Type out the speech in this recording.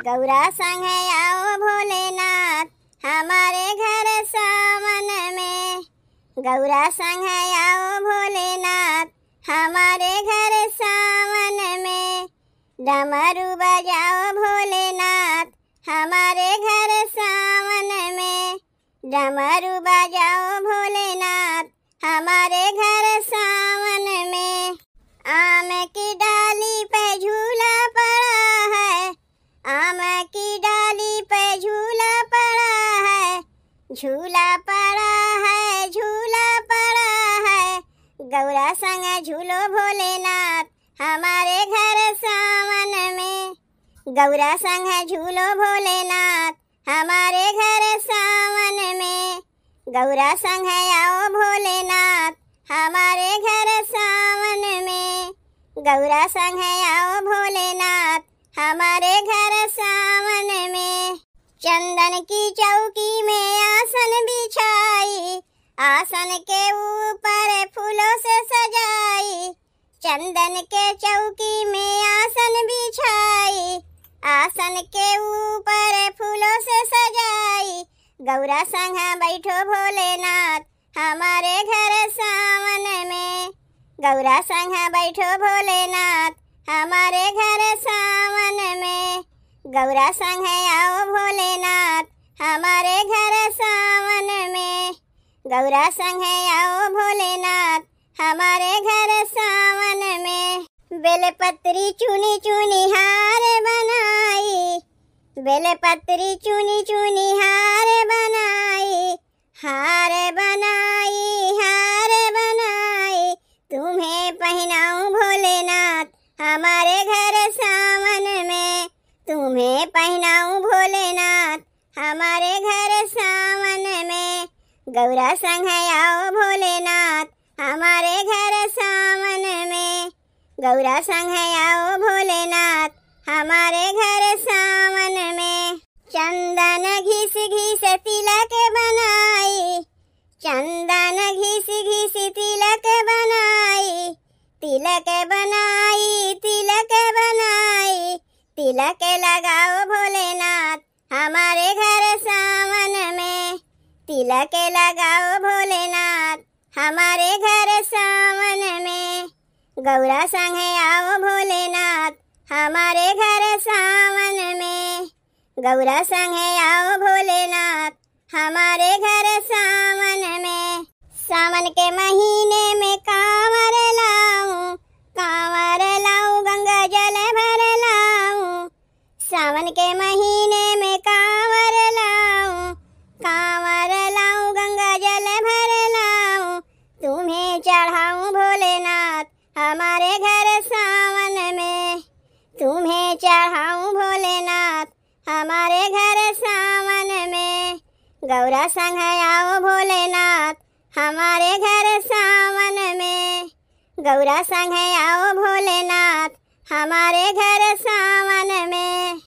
गौरा संग आओ भोलेनाथ हमारे घर सावन में। गौरा संग आओ भोलेनाथ हमारे घर सावन में। डमरू बजाओ भोलेनाथ हमारे घर सावन में। डमरू बजाओ भोलेनाथ हमारे घर सावन में। आम की डाली पे झूला पड़ा है। आम की डाली पे झूला पड़ा है। झूला पड़ा है, झूला पड़ा है। गौरा संग झूलो भोलेनाथ हमारे घर सावन में। गौरा संग झूलो भोलेनाथ हमारे घर सावन में। गौरा संग आओ भोलेनाथ हमारे घर सावन में। गौरा संग आओ भोलेनाथ हमारे घर सावन में। चंदन की चौकी में आसन बिछाई, आसन के ऊपर फूलों से सजाई। चंदन के चौकी में आसन बिछाई, आसन के ऊपर फूलों से सजाई। गौरा संग बैठो भोलेनाथ हमारे घर सावन में। गौरा संग बैठो भोलेनाथ हमारे घर सावन में। गौरा संग आओ भोलेनाथ हमारे घर सावन में। गौरा संग आओ भोलेनाथ हमारे घर सावन में। बेलपत्री चुनी चुनी हार बनाई, बेलपत्री चुनी चुनी हार बनाई। हार बनाई, हार बनाई, तुम्हें पहनाऊं भोलेनाथ हमारे घर सावन में। तुम्हें पहनाऊं भोलेनाथ हमारे घर सावन में। गौरा संग आओ भोलेनाथ हमारे घर सावन में। गौरा संग आओ भोलेनाथ हमारे घर सावन में। चंदन घिस घिस तिलक बनाई, चंदन घिस घिस तिलक बनाई। तिलक बनाई, तिलक बनाई, तिलक लगाओ भोलेनाथ हमारे घर सावन में। तिलक लगाओ भोलेनाथ हमारे घर सावन में। गौरा संग आओ भोलेनाथ हमारे घर सावन में। गौरा संग आओ भोलेनाथ हमारे घर सावन में। सावन के महीने में कांवर लाऊं, कांवर लाऊं, गंगा जल भर लाऊं। सावन के महीने में कांवर लाऊं, कांवर लाऊं, गंगा जल भर लाऊं। तुम्हें चढ़ाऊं भोलेनाथ हमारे घर सावन में। तुम्हें चढ़ाऊं भोलेनाथ हमारे घर सावन में। गौरा संग आओ भोलेनाथ हमारे घर सावन में। गौरा संग आओ भोलेनाथ हमारे घर सावन में।